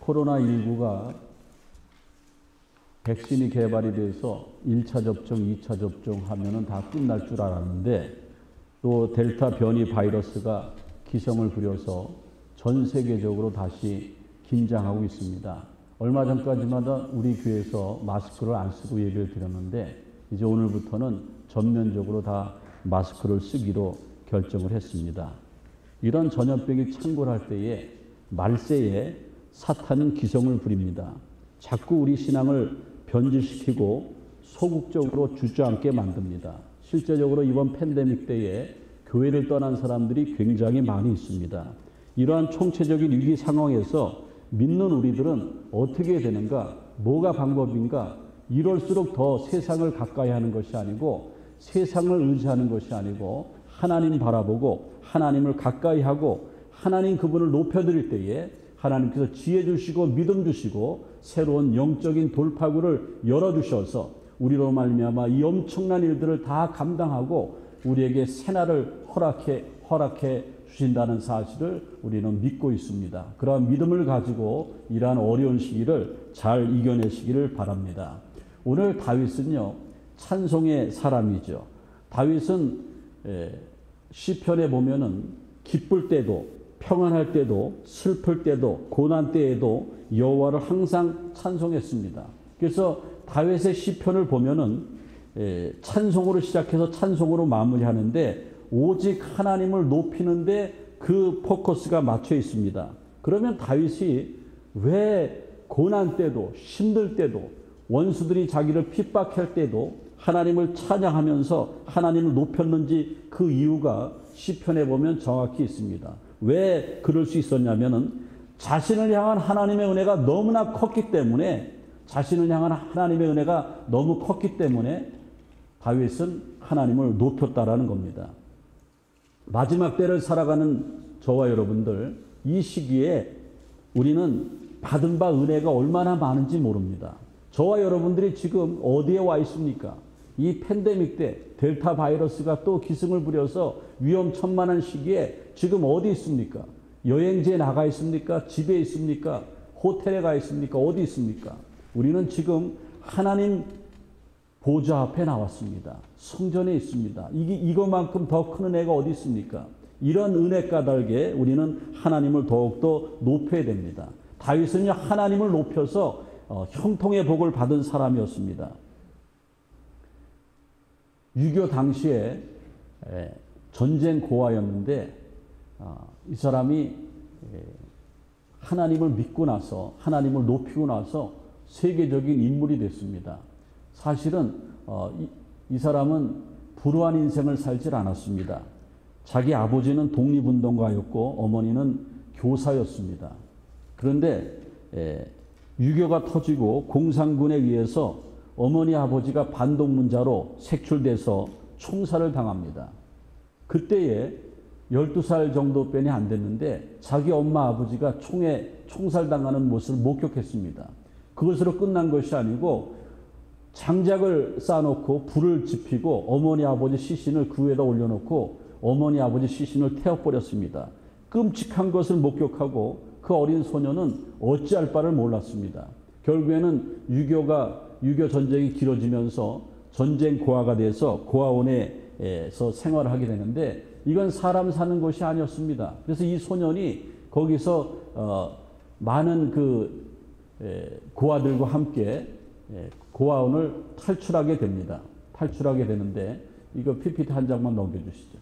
코로나19가 백신이 개발이 돼서 1차 접종, 2차 접종하면은 다 끝날 줄 알았는데 또 델타 변이 바이러스가 기성을 부려서 전 세계적으로 다시 긴장하고 있습니다. 얼마 전까지만 우리 교회에서 마스크를 안 쓰고 예배를 드렸는데 이제 오늘부터는 전면적으로 다 마스크를 쓰기로 결정을 했습니다. 이런 전염병이 창궐할 때에 말세에 사탄은 기성을 부립니다. 자꾸 우리 신앙을 변질시키고 소극적으로 주저앉게 만듭니다. 실제적으로 이번 팬데믹 때에 교회를 떠난 사람들이 굉장히 많이 있습니다. 이러한 총체적인 위기 상황에서 믿는 우리들은 어떻게 해야 되는가? 뭐가 방법인가? 이럴수록 더 세상을 가까이 하는 것이 아니고 세상을 의지하는 것이 아니고 하나님 바라보고 하나님을 가까이 하고 하나님 그분을 높여드릴 때에 하나님께서 지혜 주시고 믿음 주시고 새로운 영적인 돌파구를 열어주셔서 우리로 말미암아 이 엄청난 일들을 다 감당하고 우리에게 새날을 허락해 주신다는 사실을 우리는 믿고 있습니다. 그러한 믿음을 가지고 이러한 어려운 시기를 잘 이겨내시기를 바랍니다. 오늘 다윗은요, 찬송의 사람이죠. 다윗은 시편에 보면은 기쁠 때도 평안할 때도 슬플 때도 고난 때에도 여호와를 항상 찬송했습니다. 그래서 다윗의 시편을 보면은 찬송으로 시작해서 찬송으로 마무리하는데 오직 하나님을 높이는데 그 포커스가 맞춰 있습니다. 그러면 다윗이 왜 고난 때도 힘들 때도 원수들이 자기를 핍박할 때도 하나님을 찬양하면서 하나님을 높였는지 그 이유가 시편에 보면 정확히 있습니다. 왜 그럴 수 있었냐면은 자신을 향한 하나님의 은혜가 너무나 컸기 때문에 자신을 향한 하나님의 은혜가 너무 컸기 때문에 다윗은 하나님을 높였다라는 겁니다. 마지막 때를 살아가는 저와 여러분들 이 시기에 우리는 받은 바 은혜가 얼마나 많은지 모릅니다. 저와 여러분들이 지금 어디에 와 있습니까? 이 팬데믹 때 델타 바이러스가 또 기승을 부려서 위험천만한 시기에 지금 어디 있습니까? 여행지에 나가 있습니까? 집에 있습니까? 호텔에 가 있습니까? 어디 있습니까? 우리는 지금 하나님 보좌 앞에 나왔습니다. 성전에 있습니다. 이것만큼 더 큰 은혜가 어디 있습니까? 이런 은혜 까닭에 우리는 하나님을 더욱더 높여야 됩니다. 다윗은요, 하나님을 높여서 형통의 복을 받은 사람이었습니다. 유교 당시에 전쟁 고아였는데 이 사람이 하나님을 믿고 나서 하나님을 높이고 나서 세계적인 인물이 됐습니다. 사실은 이 사람은 불우한 인생을 살질 않았습니다. 자기 아버지는 독립운동가였고 어머니는 교사였습니다. 그런데 유교가 터지고 공산군에 의해서 어머니 아버지가 반동문자로 색출돼서 총살을 당합니다. 그때에 12살 정도뿐이 안 됐는데 자기 엄마 아버지가 총에 총살당하는 모습을 목격했습니다. 그것으로 끝난 것이 아니고 장작을 쌓아놓고 불을 지피고 어머니 아버지 시신을 그 위에다 올려놓고 어머니 아버지 시신을 태워버렸습니다. 끔찍한 것을 목격하고 그 어린 소녀는 어찌할 바를 몰랐습니다. 결국에는 유교 전쟁이 길어지면서 전쟁 고아가 돼서 고아원에서 생활을 하게 되는데 이건 사람 사는 곳이 아니었습니다. 그래서 이 소년이 거기서 많은 그 고아들과 함께 고아원을 탈출하게 됩니다. 탈출하게 되는데 이거 PPT 한 장만 넘겨주시죠.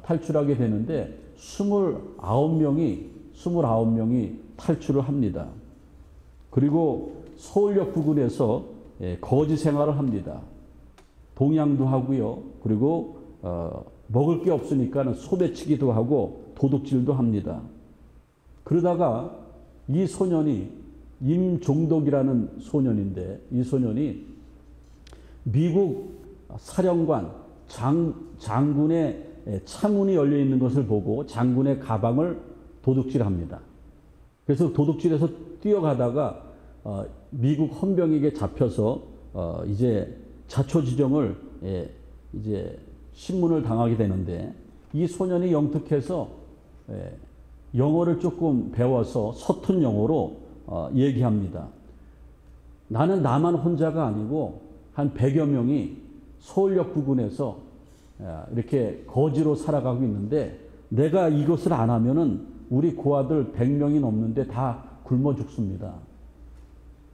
탈출하게 되는데 29명이 탈출을 합니다. 그리고 서울역 부근에서 거지 생활을 합니다. 동양도 하고요. 그리고 먹을 게 없으니까 소매치기도 하고 도둑질도 합니다. 그러다가 이 소년이 임종덕이라는 소년인데 이 소년이 미국 사령관 장군의 차문이 열려 있는 것을 보고 장군의 가방을 도둑질합니다. 그래서 도둑질해서 뛰어가다가 미국 헌병에게 잡혀서 이제 자초지종을 이제 신문을 당하게 되는데 이 소년이 영특해서 영어를 조금 배워서 서툰 영어로 얘기합니다. 나는 나만 혼자가 아니고 한 100여 명이 서울역 부근에서 이렇게 거지로 살아가고 있는데 내가 이것을 안 하면은 우리 고아들 100명이 넘는데 다 굶어 죽습니다.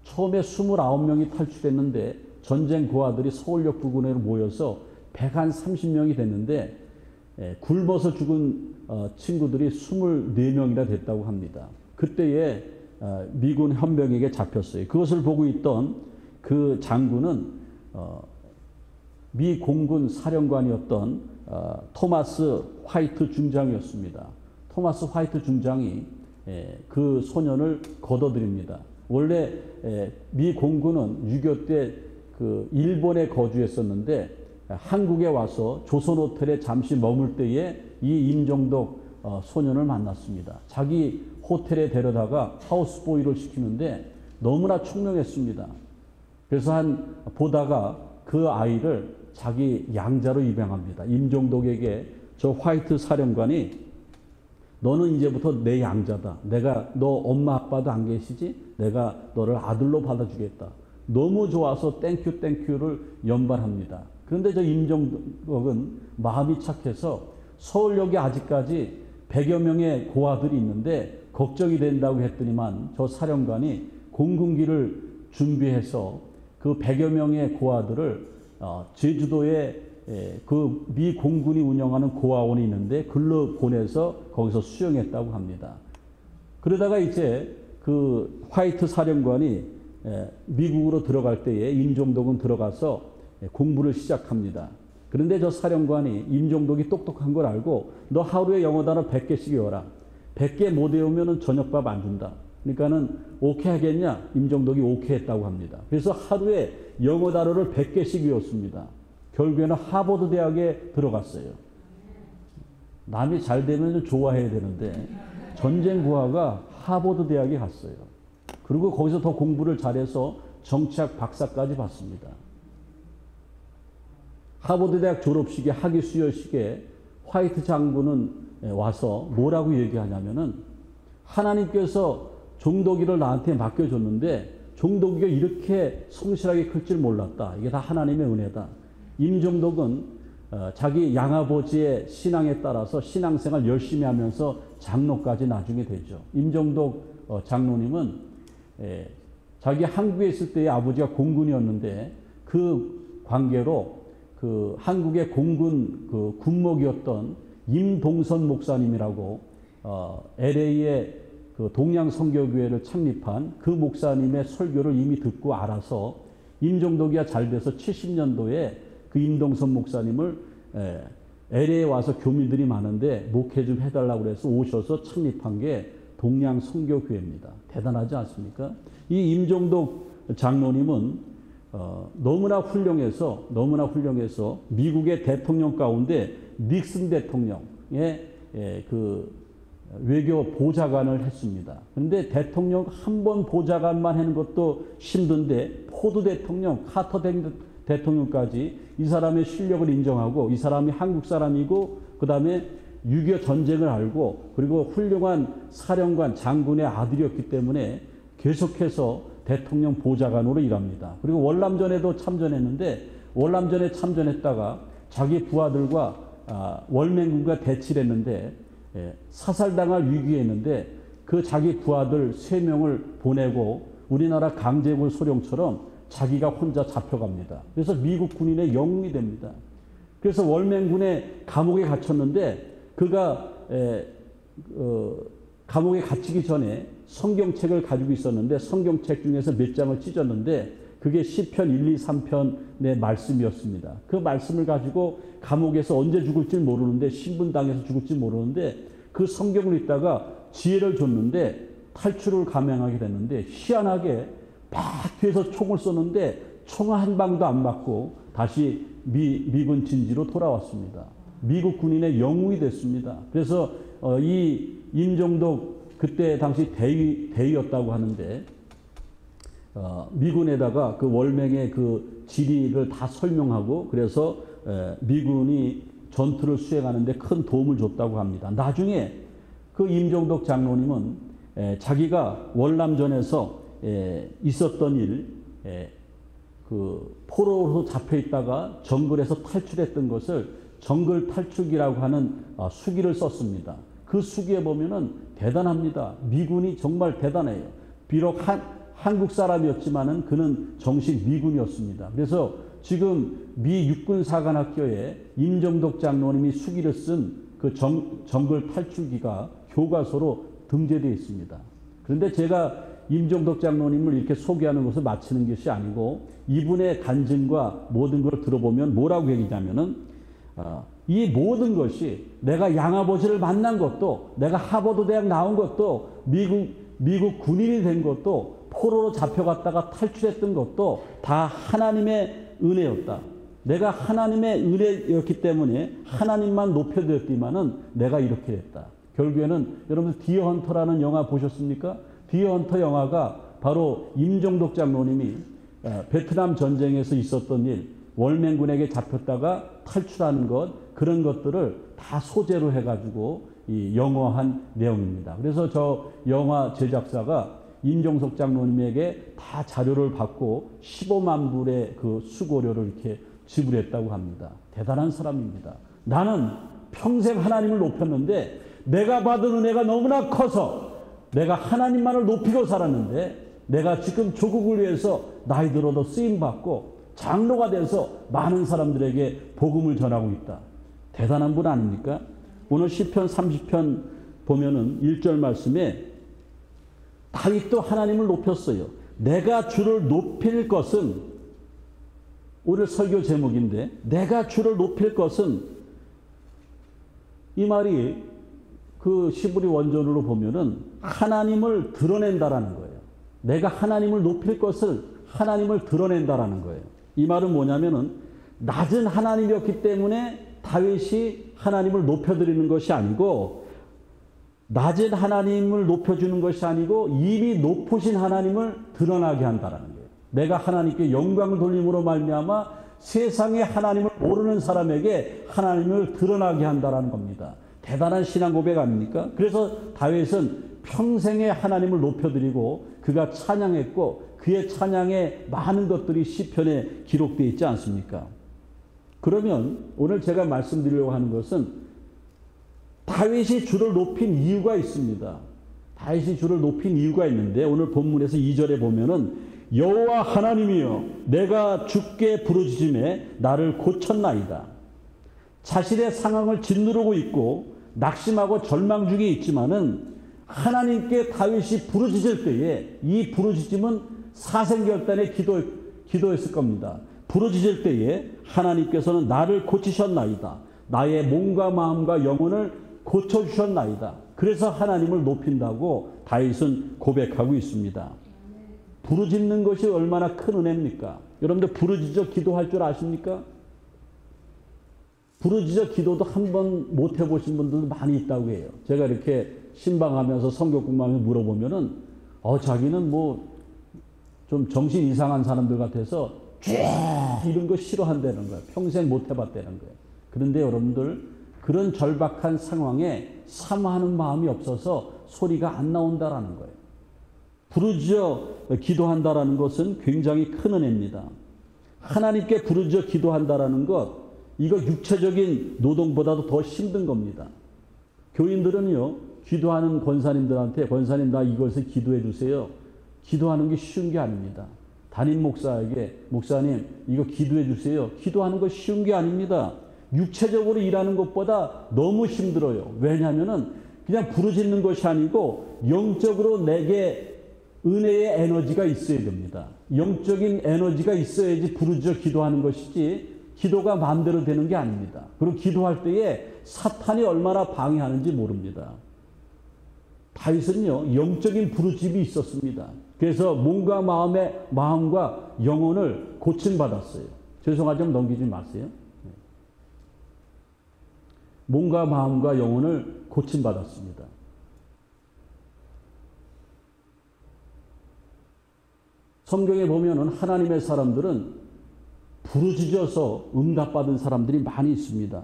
처음에 29명이 탈출했는데 전쟁 고아들이 서울역 부근에 모여서 130명이 됐는데 굶어서 죽은 친구들이 24명이나 됐다고 합니다. 그때에 미군 현병에게 잡혔어요. 그것을 보고 있던 그 장군은 미 공군 사령관이었던 토마스 화이트 중장이었습니다. 토마스 화이트 중장이 그 소년을 거둬들입니다. 원래 미 공군은 6.25 때 그 일본에 거주했었는데 한국에 와서 조선 호텔에 잠시 머물 때에 이 임종덕 소년을 만났습니다. 자기 호텔에 데려다가 하우스보이를 시키는데 너무나 총명했습니다. 그래서 보다가 그 아이를 자기 양자로 입양합니다. 임종덕에게 저 화이트 사령관이 너는 이제부터 내 양자다. 내가 너 엄마 아빠도 안 계시지? 내가 너를 아들로 받아주겠다. 너무 좋아서 땡큐를 연발합니다. 그런데 저 임종덕은 마음이 착해서 서울역에 아직까지 100여 명의 고아들이 있는데 걱정이 된다고 했더니만 저 사령관이 공군기를 준비해서 그 100여 명의 고아들을 제주도에 그 미 공군이 운영하는 고아원이 있는데 글로 보내서 거기서 수용했다고 합니다. 그러다가 이제 그 화이트 사령관이 미국으로 들어갈 때에 임종덕은 들어가서 공부를 시작합니다. 그런데 저 사령관이 임종덕이 똑똑한 걸 알고 너 하루에 영어 단어 100개씩 외워라. 100개 못 외우면 저녁밥 안 준다. 그러니까는 오케이 하겠냐? 임종덕이 오케이 했다고 합니다. 그래서 하루에 영어 단어를 100개씩 외웠습니다. 결국에는 하버드 대학에 들어갔어요. 남이 잘 되면 좋아해야 되는데 전쟁 고아가 하버드 대학에 갔어요. 그리고 거기서 더 공부를 잘해서 정치학 박사까지 받습니다. 하버드 대학 졸업식에 학위 수여식에 화이트 장군은 와서 뭐라고 얘기하냐면은 하나님께서 종덕이를 나한테 맡겨줬는데 종덕이가 이렇게 성실하게 클 줄 몰랐다. 이게 다 하나님의 은혜다. 임종덕은 자기 양아버지의 신앙에 따라서 신앙생활 열심히 하면서 장로까지 나중에 되죠. 임종덕 장로님은 자기 한국에 있을 때의 아버지가 공군이었는데 그 관계로 그 한국의 공군 그 군목이었던 임동선 목사님이라고 LA의 그 동양선교교회를 창립한 그 목사님의 설교를 이미 듣고 알아서 임종덕이가 잘 돼서 70년도에 그 임동선 목사님을 LA에 와서 교민들이 많은데 목회 좀 해달라고 해서 오셔서 창립한 게 동양선교교회입니다. 대단하지 않습니까? 이 임종덕 장로님은 너무나 훌륭해서 미국의 대통령 가운데 닉슨 대통령의 그 외교 보좌관을 했습니다. 그런데 대통령 한 번 보좌관만 하는 것도 힘든데 포드 대통령, 카터 대통령까지 이 사람의 실력을 인정하고 이 사람이 한국 사람이고 그 다음에 6.25 전쟁을 알고 그리고 훌륭한 사령관, 장군의 아들이었기 때문에 계속해서 대통령 보좌관으로 일합니다. 그리고 월남전에도 참전했는데 월남전에 참전했다가 자기 부하들과 월맹군과 대치를 했는데 사살당할 위기에 있는데 그 자기 부하들 3명을 보내고 우리나라 강제군 소령처럼 자기가 혼자 잡혀갑니다. 그래서 미국 군인의 영웅이 됩니다. 그래서 월맹군의 감옥에 gat혔는데 그가 감옥에 갇히기 전에 성경책을 가지고 있었는데 성경책 중에서 몇 장을 찢었는데 그게 시편 1, 2, 3편의 말씀이었습니다. 그 말씀을 가지고 감옥에서 언제 죽을지 모르는데 신분당해서 죽을지 모르는데 그 성경을 읽다가 지혜를 줬는데 탈출을 감행하게 됐는데 희한하게 막 뒤에서 총을 쏘는데 총 한 방도 안 맞고 다시 미군 진지로 돌아왔습니다. 미국 군인의 영웅이 됐습니다. 그래서 이 임종덕 그때 당시 대위였다고 하는데 미군에다가 그 월맹의 그 지리를 다 설명하고 그래서 미군이 전투를 수행하는데 큰 도움을 줬다고 합니다. 나중에 그 임종덕 장로님은 자기가 월남전에서 있었던 일, 그 포로로 잡혀 있다가 정글에서 탈출했던 것을 정글 탈출기라고 하는 수기를 썼습니다. 그 수기에 보면은 대단합니다. 미군이 정말 대단해요. 비록 한국 사람이었지만은 그는 정식 미군이었습니다. 그래서 지금 미 육군사관학교에 임종덕 장로님이 수기를 쓴 그 정글 탈출기가 교과서로 등재되어 있습니다. 그런데 제가 임종덕 장로님을 이렇게 소개하는 것을 마치는 것이 아니고 이분의 간증과 모든 걸 들어보면 뭐라고 얘기하냐면은 이 모든 것이 내가 양아버지를 만난 것도, 내가 하버드 대학 나온 것도, 미국 군인이 된 것도, 포로로 잡혀갔다가 탈출했던 것도 다 하나님의 은혜였다. 내가 하나님의 은혜였기 때문에 하나님만 높여드렸지만은 내가 이렇게 됐다. 결국에는 여러분 디어 헌터라는 영화 보셨습니까? 디어 헌터 영화가 바로 임종덕 장로님이 베트남 전쟁에서 있었던 일, 월맹군에게 잡혔다가 탈출하는 것, 그런 것들을 다 소재로 해가지고 이 영화한 내용입니다. 그래서 저 영화 제작사가 임종석 장로님에게 다 자료를 받고 15만 불의 그 수고료를 이렇게 지불했다고 합니다. 대단한 사람입니다. 나는 평생 하나님을 높였는데 내가 받은 은혜가 너무나 커서 내가 하나님만을 높이고 살았는데 내가 지금 조국을 위해서 나이 들어도 쓰임받고 장로가 돼서 많은 사람들에게 복음을 전하고 있다. 대단한 분 아닙니까? 오늘 시편 30편 보면은 1절 말씀에 다윗도 하나님을 높였어요. 내가 주를 높일 것은, 오늘 설교 제목인데, 내가 주를 높일 것은, 이 말이 그 시브리 원전으로 보면은 하나님을 드러낸다라는 거예요. 내가 하나님을 높일 것을 하나님을 드러낸다라는 거예요. 이 말은 뭐냐면은 낮은 하나님이었기 때문에 다윗이 하나님을 높여드리는 것이 아니고, 낮은 하나님을 높여주는 것이 아니고 이미 높으신 하나님을 드러나게 한다라는 거예요. 내가 하나님께 영광을 돌림으로 말미암아 세상에 하나님을 모르는 사람에게 하나님을 드러나게 한다라는 겁니다. 대단한 신앙 고백 아닙니까? 그래서 다윗은 평생에 하나님을 높여드리고 그가 찬양했고 그의 찬양에 많은 것들이 시편에 기록되어 있지 않습니까? 그러면 오늘 제가 말씀드리려고 하는 것은 다윗이 주를 높인 이유가 있습니다. 다윗이 주를 높인 이유가 있는데 오늘 본문에서 2절에 보면은 여호와 하나님이여 내가 주께 부르짖음에 나를 고쳤나이다. 자신의 상황을 짓누르고 있고 낙심하고 절망 중에 있지만은 하나님께 다윗이 부르짖을 때에 이 부르짖음은 사생결단의 기도였을 겁니다. 부르짖을 때에 하나님께서는 나를 고치셨나이다. 나의 몸과 마음과 영혼을 고쳐주셨나이다. 그래서 하나님을 높인다고 다윗은 고백하고 있습니다. 부르짖는 것이 얼마나 큰 은혜입니까? 여러분들 부르짖어 기도할 줄 아십니까? 부르짖어 기도도 한 번 못 해보신 분들도 많이 있다고 해요. 제가 이렇게 신방하면서 성경 공부하면서 물어보면은 자기는 뭐 좀 정신 이상한 사람들 같아서 이런 거 싫어한다는 거예요. 평생 못 해봤다는 거예요. 그런데 여러분들 그런 절박한 상황에 사모하는 마음이 없어서 소리가 안 나온다라는 거예요. 부르짖어 기도한다라는 것은 굉장히 큰 은혜입니다. 하나님께 부르짖어 기도한다라는 것, 이거 육체적인 노동보다도 더 힘든 겁니다. 교인들은요, 기도하는 권사님들한테 권사님 나 이것을 기도해 주세요. 기도하는 게 쉬운 게 아닙니다. 담임 목사에게 목사님 이거 기도해 주세요. 기도하는 거 쉬운 게 아닙니다. 육체적으로 일하는 것보다 너무 힘들어요. 왜냐하면은 그냥 부르짖는 것이 아니고 영적으로 내게 은혜의 에너지가 있어야 됩니다. 영적인 에너지가 있어야지 부르짖어 기도하는 것이지 기도가 마음대로 되는 게 아닙니다. 그리고 기도할 때에 사탄이 얼마나 방해하는지 모릅니다. 다윗은요 영적인 부르짖음이 있었습니다. 그래서 몸과 마음과 영혼을 고침받았어요. 죄송하지만 넘기지 마세요. 몸과 마음과 영혼을 고침받았습니다. 성경에 보면은 하나님의 사람들은 부르짖어서 응답받은 사람들이 많이 있습니다.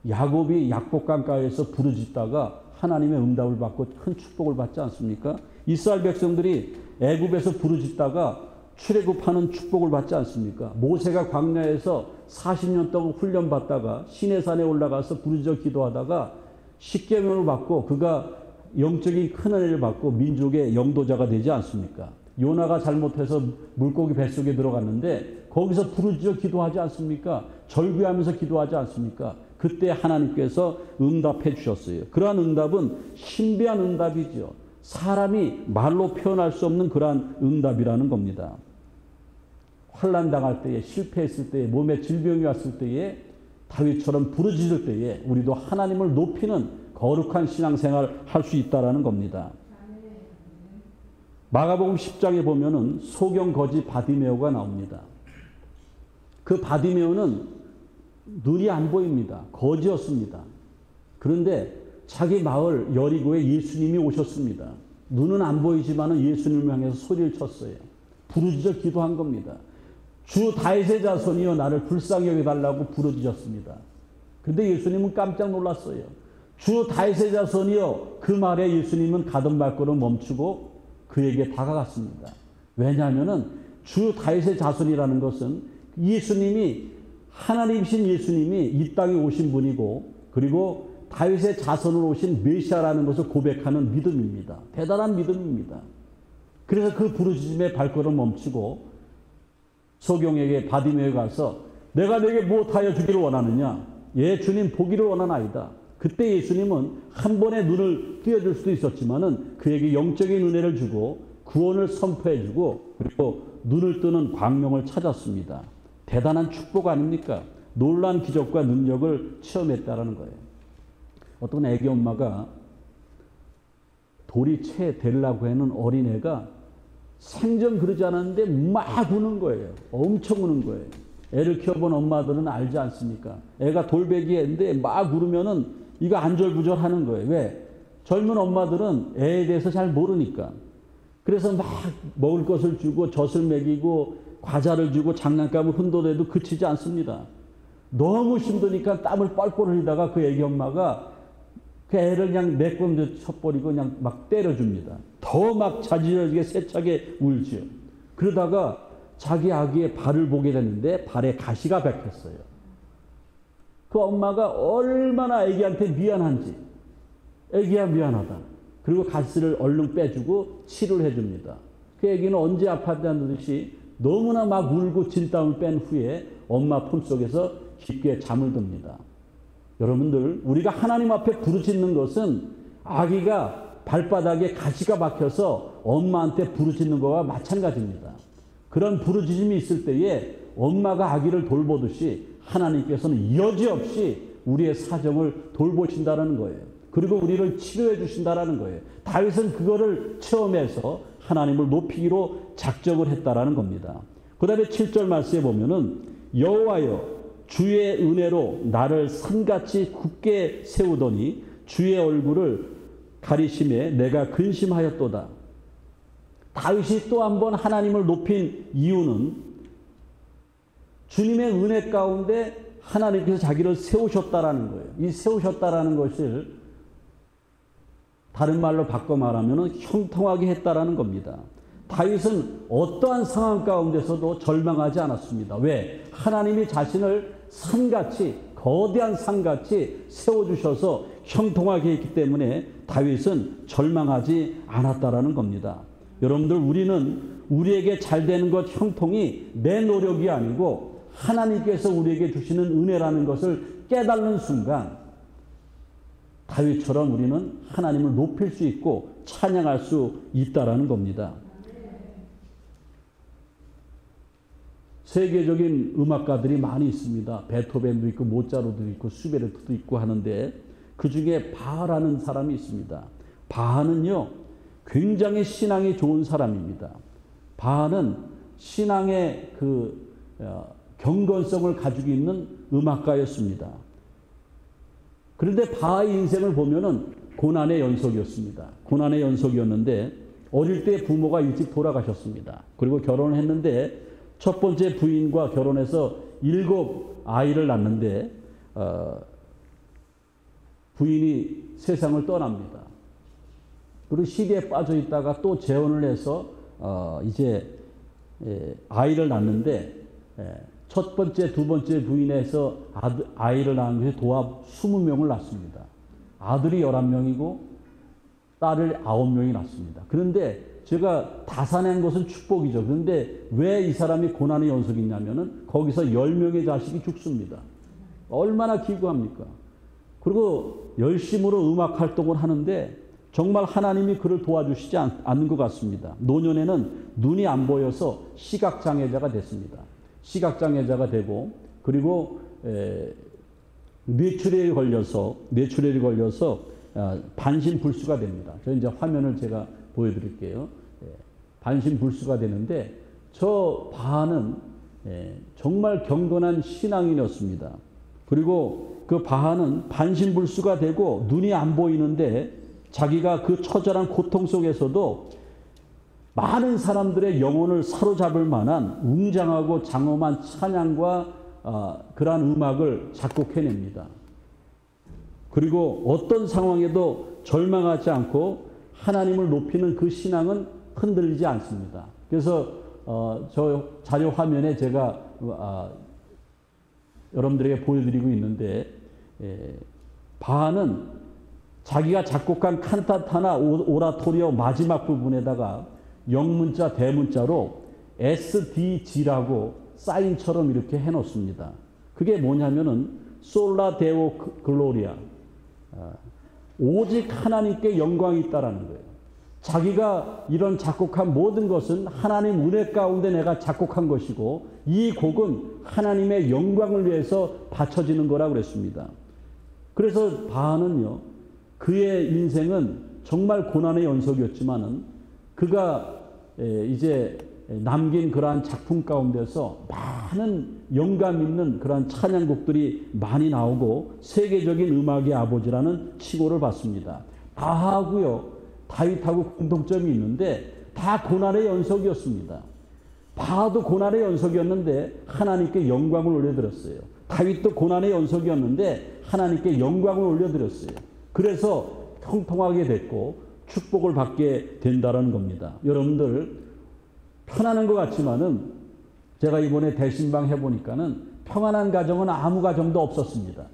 야곱이 약복강가에서 부르짖다가 하나님의 응답을 받고 큰 축복을 받지 않습니까? 이스라엘 백성들이 애굽에서 부르짖다가 출애굽하는 축복을 받지 않습니까? 모세가 광야에서 40년 동안 훈련받다가 시내산에 올라가서 부르짖어 기도하다가 십계명을 받고 그가 영적인 큰 은혜를 받고 민족의 영도자가 되지 않습니까? 요나가 잘못해서 물고기 뱃속에 들어갔는데 거기서 부르짖어 기도하지 않습니까? 절규하면서 기도하지 않습니까? 그때 하나님께서 응답해 주셨어요. 그러한 응답은 신비한 응답이죠. 사람이 말로 표현할 수 없는 그러한 응답이라는 겁니다. 환난 당할 때에, 실패했을 때에, 몸에 질병이 왔을 때에, 다윗처럼 부르짖을 때에 우리도 하나님을 높이는 거룩한 신앙생활을 할 수 있다는 겁니다. 마가복음 10장에 보면은 소경 거지 바디메오가 나옵니다. 그 바디메오는 눈이 안 보입니다. 거지였습니다. 그런데 자기 마을 여리고에 예수님이 오셨습니다. 눈은 안 보이지만 예수님을 향해서 소리를 쳤어요. 부르짖어 기도한 겁니다. 주 다윗의 자손이여 나를 불쌍히 여겨달라고 부르짖었습니다. 그런데 예수님은 깜짝 놀랐어요. 주 다윗의 자손이여, 그 말에 예수님은 가던 발걸음 멈추고 그에게 다가갔습니다. 왜냐하면 주 다윗의 자손이라는 것은 예수님이, 하나님이신 예수님이 이 땅에 오신 분이고, 그리고 다윗의 자손으로 오신 메시아라는 것을 고백하는 믿음입니다. 대단한 믿음입니다. 그래서 그 부르짖음의 발걸음 멈추고 소경에게 바디메오가 가서 내가 너에게 무엇하여 주기를 원하느냐? 예, 주님 보기를 원하나이다. 그때 예수님은 한 번에 눈을 띄워줄 수도 있었지만은 그에게 영적인 은혜를 주고 구원을 선포해 주고 그리고 눈을 뜨는 광명을 찾았습니다. 대단한 축복 아닙니까? 놀라운 기적과 능력을 체험했다라는 거예요. 어떤 애기 엄마가 돌이 채 되려고 하는 어린애가 생전 그러지 않았는데 막 우는 거예요. 엄청 우는 거예요. 애를 키워본 엄마들은 알지 않습니까? 애가 돌베기 애인데 막 울으면은 이거 안절부절 하는 거예요. 왜? 젊은 엄마들은 애에 대해서 잘 모르니까. 그래서 막 먹을 것을 주고 젖을 먹이고 과자를 주고 장난감을 흔들어도 그치지 않습니다. 너무 힘드니까 땀을 뻘뻘 흘리다가 그 애기 엄마가 그 애를 그냥 매꼼 쳐버리고 그냥 막 때려줍니다. 더 막 자지러지게 세차게 울지요. 그러다가 자기 아기의 발을 보게 됐는데 발에 가시가 박혔어요. 그 엄마가 얼마나 애기한테 미안한지, 애기야 미안하다. 그리고 가시를 얼른 빼주고 치료를 해줍니다. 그 애기는 언제 아팠다는 듯이 너무나 막 울고 진땀을 뺀 후에 엄마 품속에서 깊게 잠을 듭니다. 여러분들, 우리가 하나님 앞에 부르짖는 것은 아기가 발바닥에 가시가 박혀서 엄마한테 부르짖는 것과 마찬가지입니다. 그런 부르짖음이 있을 때에 엄마가 아기를 돌보듯이 하나님께서는 여지없이 우리의 사정을 돌보신다는 거예요. 그리고 우리를 치료해 주신다는 거예요. 다윗은 그거를 체험해서 하나님을 높이기로 작정을 했다라는 겁니다. 그 다음에 7절 말씀에 보면은 여호와여 주의 은혜로 나를 산같이 굳게 세우더니 주의 얼굴을 가리심에 내가 근심하였도다. 다윗이 또 한 번 하나님을 높인 이유는 주님의 은혜 가운데 하나님께서 자기를 세우셨다라는 거예요. 이 세우셨다라는 것을 다른 말로 바꿔 말하면 형통하게 했다라는 겁니다. 다윗은 어떠한 상황 가운데서도 절망하지 않았습니다. 왜? 하나님이 자신을 산같이, 거대한 산같이 세워주셔서 형통하게 했기 때문에 다윗은 절망하지 않았다라는 겁니다. 여러분들, 우리는 우리에게 잘 되는 것 형통이 내 노력이 아니고 하나님께서 우리에게 주시는 은혜라는 것을 깨닫는 순간 다윗처럼 우리는 하나님을 높일 수 있고 찬양할 수 있다라는 겁니다. 세계적인 음악가들이 많이 있습니다. 베토벤도 있고 모차르트도 있고 슈베르트도 있고 하는데 그 중에 바하라는 사람이 있습니다. 바하는요 굉장히 신앙이 좋은 사람입니다. 바하는 신앙의 그 경건성을 가지고 있는 음악가였습니다. 그런데 바하의 인생을 보면은 고난의 연속이었습니다. 고난의 연속이었는데 어릴 때 부모가 일찍 돌아가셨습니다. 그리고 결혼을 했는데 첫 번째 부인과 결혼해서 7 아이를 낳는데 부인이 세상을 떠납니다. 그리고 시리에 빠져 있다가 또 재혼을 해서 이제 아이를 낳는데 첫 번째, 두 번째 부인에서 아이를 낳은 것이 도합 20명을 낳습니다. 아들이 11명이고 딸을 9명이 낳습니다. 그런데 제가 다 사는 것은 축복이죠. 그런데 왜 이 사람이 고난의 연속이 있냐면은 거기서 10명의 자식이 죽습니다. 얼마나 기구합니까? 그리고 열심으로 음악 활동을 하는데 정말 하나님이 그를 도와주시지 않는 것 같습니다. 노년에는 눈이 안 보여서 시각장애자가 됐습니다. 시각장애자가 되고 그리고 뇌출혈이 걸려서 반신불수가 됩니다. 저 이제 화면을 제가 보여드릴게요. 반신불수가 되는데 저 바하는 정말 경건한 신앙인이었습니다. 그리고 그 바하는 반신불수가 되고 눈이 안 보이는데 자기가 그 처절한 고통 속에서도 많은 사람들의 영혼을 사로잡을 만한 웅장하고 장엄한 찬양과 그러한 음악을 작곡해냅니다. 그리고 어떤 상황에도 절망하지 않고 하나님을 높이는 그 신앙은 흔들리지 않습니다. 그래서 저 자료 화면에 제가 여러분들에게 보여드리고 있는데 바하는 자기가 작곡한 칸타타나 오라토리오 마지막 부분에다가 영문자 대문자로 SDG라고 사인처럼 이렇게 해놓습니다. 그게 뭐냐면은 솔라 데오 글로리아, 오직 하나님께 영광이 있다라는 거예요. 자기가 이런 작곡한 모든 것은 하나님 은혜 가운데 내가 작곡한 것이고 이 곡은 하나님의 영광을 위해서 바쳐지는 거라고 그랬습니다. 그래서 바하는요, 그의 인생은 정말 고난의 연속이었지만은 그가 이제 남긴 그러한 작품 가운데서 많은 영감 있는 그러한 찬양곡들이 많이 나오고 세계적인 음악의 아버지라는 칭호를 받습니다. 바하하고요, 다윗하고 공통점이 있는데 다 고난의 연속이었습니다. 바하도 고난의 연속이었는데 하나님께 영광을 올려드렸어요. 다윗도 고난의 연속이었는데 하나님께 영광을 올려드렸어요. 그래서 형통하게 됐고 축복을 받게 된다는 겁니다. 여러분들 편안한 것 같지만은 제가 이번에 대신방 해보니까는 평안한 가정은 아무 가정도 없었습니다.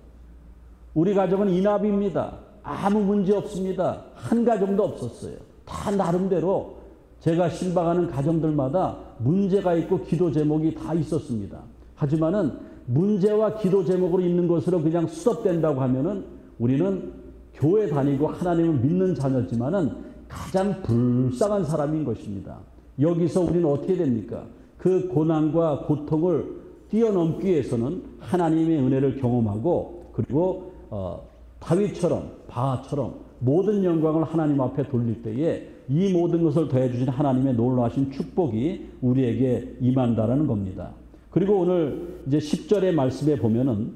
우리 가정은 인합입니다. 아무 문제 없습니다. 한 가정도 없었어요. 다 나름대로 제가 신방하는 가정들마다 문제가 있고 기도 제목이 다 있었습니다. 하지만은 문제와 기도 제목으로 있는 것으로 그냥 수습된다고 하면은 우리는 교회 다니고 하나님을 믿는 자녀지만은 가장 불쌍한 사람인 것입니다. 여기서 우리는 어떻게 됩니까? 그 고난과 고통을 뛰어넘기 위해서는 하나님의 은혜를 경험하고 그리고 다윗처럼 바하처럼 모든 영광을 하나님 앞에 돌릴 때에 이 모든 것을 더해주신 하나님의 놀라우신 축복이 우리에게 임한다라는 겁니다. 그리고 오늘 이제 10절의 말씀에 보면은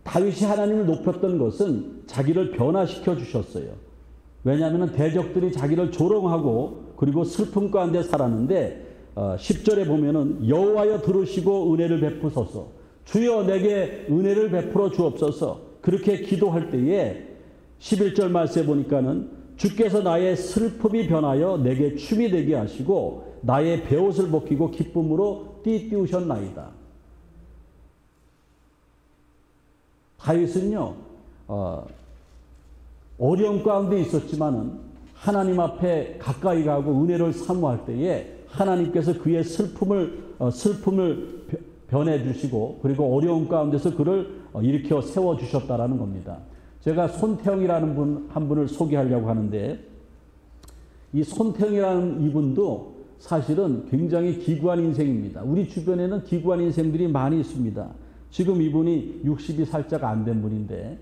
다윗이 하나님을 높였던 것은 자기를 변화시켜 주셨어요. 왜냐하면 대적들이 자기를 조롱하고 그리고 슬픔 가운데 살았는데 10절에 보면은 여호와여 들으시고 은혜를 베푸소서, 주여 내게 은혜를 베풀어 주옵소서, 그렇게 기도할 때에 11절 말씀에 보니까는 주께서 나의 슬픔이 변하여 내게 춤이 되게 하시고 나의 베옷을 벗기고 기쁨으로 띠띠우셨나이다. 다윗은요, 어려움 가운데 있었지만은 하나님 앞에 가까이 가고 은혜를 사모할 때에 하나님께서 그의 슬픔을 변해 주시고 그리고 어려움 가운데서 그를 일으켜 세워 주셨다라는 겁니다. 제가 손태영이라는 한 분을 소개하려고 하는데 이 손태영이라는 이분도 사실은 굉장히 기구한 인생입니다. 우리 주변에는 기구한 인생들이 많이 있습니다. 지금 이분이 60이 살짝 안 된 분인데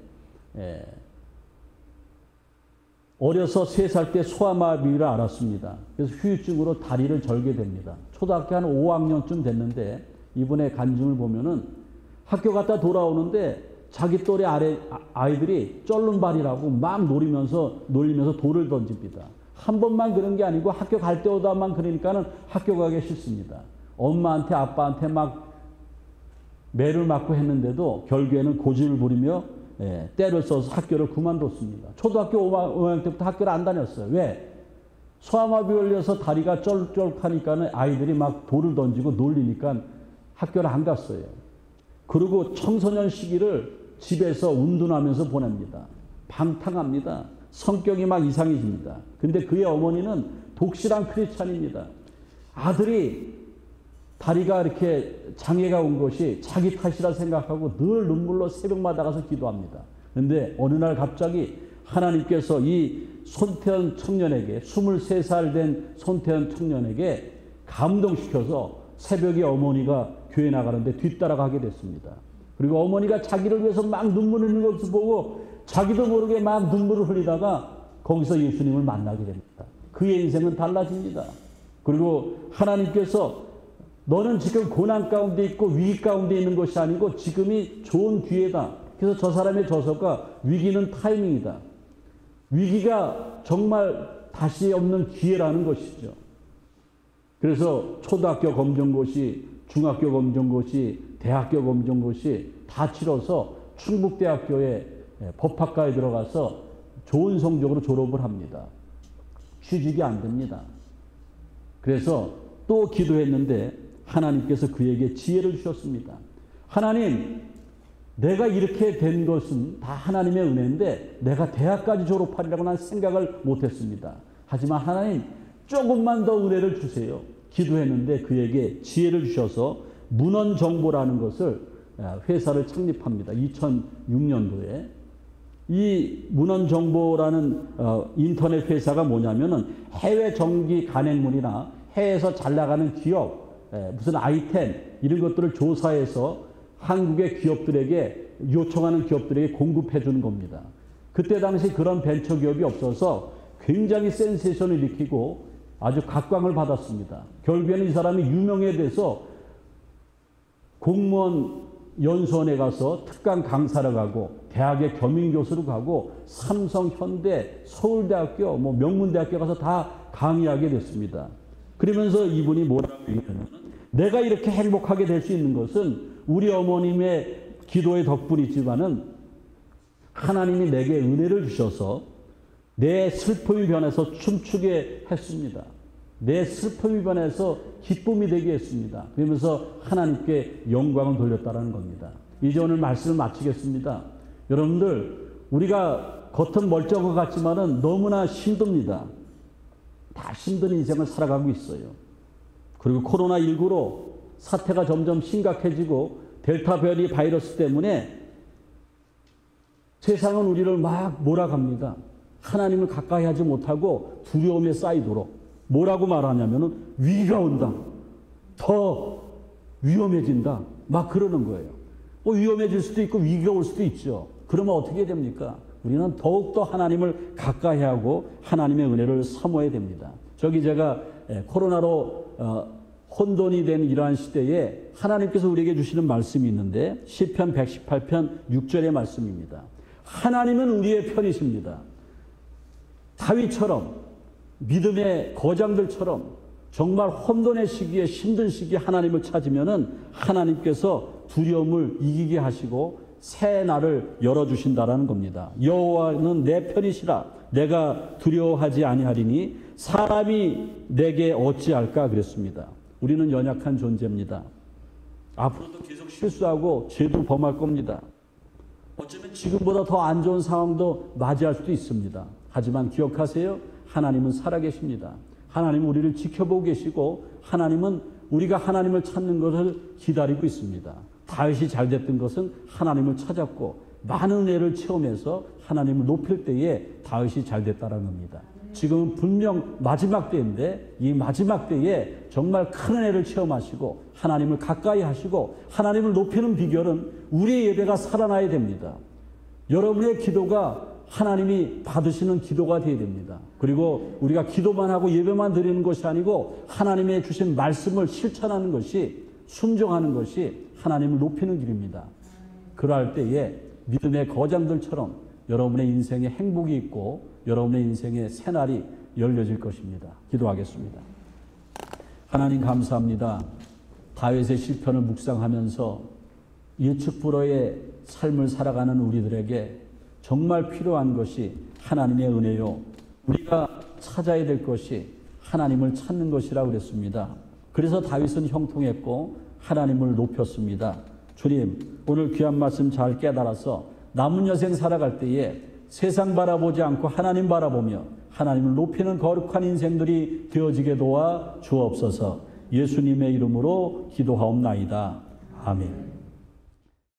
어려서 3살 때 소아마비를 앓았습니다. 그래서 후유증으로 다리를 절게 됩니다. 초등학교 한 5학년쯤 됐는데 이분의 간증을 보면은 학교 갔다 돌아오는데 자기 또래 아이들이 쩔른발이라고 막 놀리면서 돌을 던집니다. 한 번만 그런 게 아니고 학교 갈 때마다만 그러니까는 학교 가기 싫습니다. 엄마한테 아빠한테 막 매를 맞고 했는데도 결국에는 고집을 부리며 때를 써서 학교를 그만뒀습니다. 초등학교 5학년 때부터 학교를 안 다녔어요. 왜? 소아마비 걸려서 다리가 쫄쫄하니까 아이들이 막 돌을 던지고 놀리니까 학교를 안 갔어요. 그리고 청소년 시기를 집에서 운동하면서 보냅니다. 방탕합니다. 성격이 막 이상해집니다. 근데 그의 어머니는 독실한 크리스찬입니다. 아들이 다리가 이렇게 장애가 온 것이 자기 탓이라 생각하고 늘 눈물로 새벽마다 가서 기도합니다. 그런데 어느 날 갑자기 하나님께서 이 손태현 청년에게 23살 된 손태현 청년에게 감동시켜서 새벽에 어머니가 교회 나가는데 뒤따라가게 됐습니다. 그리고 어머니가 자기를 위해서 막 눈물 흘리는 것을 보고 자기도 모르게 막 눈물을 흘리다가 거기서 예수님을 만나게 됩니다. 그의 인생은 달라집니다. 그리고 하나님께서 너는 지금 고난 가운데 있고 위기 가운데 있는 것이 아니고 지금이 좋은 기회다. 그래서 저 사람의 저서가 위기는 타이밍이다. 위기가 정말 다시 없는 기회라는 것이죠. 그래서 초등학교 검정고시, 중학교 검정고시, 대학교 검정고시 다 치러서 충북대학교에 법학과에 들어가서 좋은 성적으로 졸업을 합니다. 취직이 안 됩니다. 그래서 또 기도했는데 하나님께서 그에게 지혜를 주셨습니다. 하나님, 내가 이렇게 된 것은 다 하나님의 은혜인데 내가 대학까지 졸업하리라고 난 생각을 못했습니다. 하지만 하나님, 조금만 더 은혜를 주세요. 기도했는데 그에게 지혜를 주셔서 문헌정보라는 것을 회사를 창립합니다. 2006년도에. 이 문헌정보라는 인터넷 회사가 뭐냐면은 해외 정기 간행물이나 해외에서 잘 나가는 기업, 무슨 아이템 이런 것들을 조사해서 한국의 기업들에게 요청하는 기업들에게 공급해 주는 겁니다. 그때 당시 그런 벤처기업이 없어서 굉장히 센세이션을 일으키고 아주 각광을 받았습니다. 결국에는 이 사람이 유명해져서 공무원 연수원에 가서 특강 강사를 가고 대학의 겸임교수로 가고 삼성, 현대, 서울대학교, 명문대학교 가서 다 강의하게 됐습니다. 그러면서 이분이 뭐라고 얘기하냐면 내가 이렇게 행복하게 될 수 있는 것은 우리 어머님의 기도의 덕분이지만은 하나님이 내게 은혜를 주셔서 내 슬픔이 변해서 춤추게 했습니다. 내 슬픔이 변해서 기쁨이 되게 했습니다. 그러면서 하나님께 영광을 돌렸다는 겁니다. 이제 오늘 말씀을 마치겠습니다. 여러분들, 우리가 겉은 멀쩡한 것 같지만은 너무나 힘듭니다. 다 힘든 인생을 살아가고 있어요. 그리고 코로나19로 사태가 점점 심각해지고 델타 변이 바이러스 때문에 세상은 우리를 막 몰아갑니다. 하나님을 가까이 하지 못하고 두려움에 쌓이도록 뭐라고 말하냐면은 위기가 온다. 더 위험해진다. 막 그러는 거예요. 위험해질 수도 있고 위기가 올 수도 있죠. 그러면 어떻게 됩니까? 우리는 더욱더 하나님을 가까이 하고 하나님의 은혜를 사모해야 됩니다. 제가 코로나로 혼돈이 된 이러한 시대에 하나님께서 우리에게 주시는 말씀이 있는데 시편 118편 6절의 말씀입니다. 하나님은 우리의 편이십니다. 다윗처럼 믿음의 거장들처럼 정말 혼돈의 시기에 힘든 시기에 하나님을 찾으면은 하나님께서 두려움을 이기게 하시고 새 날을 열어주신다라는 겁니다. 여호와는 내 편이시라 내가 두려워하지 아니하리니 사람이 내게 어찌할까 그랬습니다. 우리는 연약한 존재입니다. 앞으로도 계속 실수하고 죄도 범할 겁니다. 어쩌면 지금보다 더 안 좋은 상황도 맞이할 수도 있습니다. 하지만 기억하세요. 하나님은 살아계십니다. 하나님은 우리를 지켜보고 계시고 하나님은 우리가 하나님을 찾는 것을 기다리고 있습니다. 다윗이 잘됐던 것은 하나님을 찾았고 많은 은혜를 체험해서 하나님을 높일 때에 다윗이 잘됐다는 겁니다. 지금은 분명 마지막 때인데 이 마지막 때에 정말 큰 은혜를 체험하시고 하나님을 가까이 하시고 하나님을 높이는 비결은 우리의 예배가 살아나야 됩니다. 여러분의 기도가 하나님이 받으시는 기도가 되어야 됩니다. 그리고 우리가 기도만 하고 예배만 드리는 것이 아니고 하나님의 주신 말씀을 실천하는 것이 순종하는 것이 하나님을 높이는 길입니다. 그럴 때에 믿음의 거장들처럼 여러분의 인생에 행복이 있고 여러분의 인생의 새날이 열려질 것입니다. 기도하겠습니다. 하나님 감사합니다. 다윗의 시편을 묵상하면서 예측 불허의 삶을 살아가는 우리들에게 정말 필요한 것이 하나님의 은혜요. 우리가 찾아야 될 것이 하나님을 찾는 것이라고 그랬습니다. 그래서 다윗은 형통했고 하나님을 높였습니다. 주님, 오늘 귀한 말씀 잘 깨달아서 남은 여생 살아갈 때에 세상 바라보지 않고 하나님 바라보며 하나님을 높이는 거룩한 인생들이 되어지게 도와 주옵소서. 예수님의 이름으로 기도하옵나이다. 아멘.